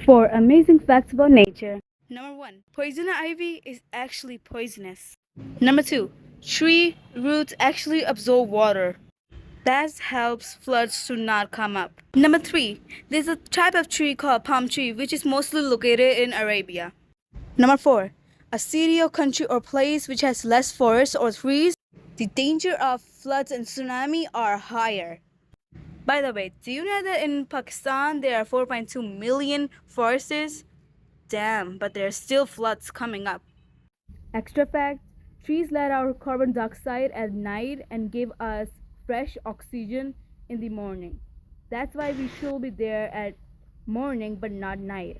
4 amazing facts about nature. Number 1. Poison ivy is actually poisonous. Number 2. Tree roots actually absorb water. That helps floods to not come up. Number 3. There's a type of tree called palm tree which is mostly located in Arabia. Number 4. A city or country or place which has less forests or trees, the danger of floods and tsunami are higher. By the way, do you know that in Pakistan there are 4.2 million forests? Damn, but there are still floods coming up. Extra fact, trees let out carbon dioxide at night and give us fresh oxygen in the morning. That's why we should be there at morning but not night.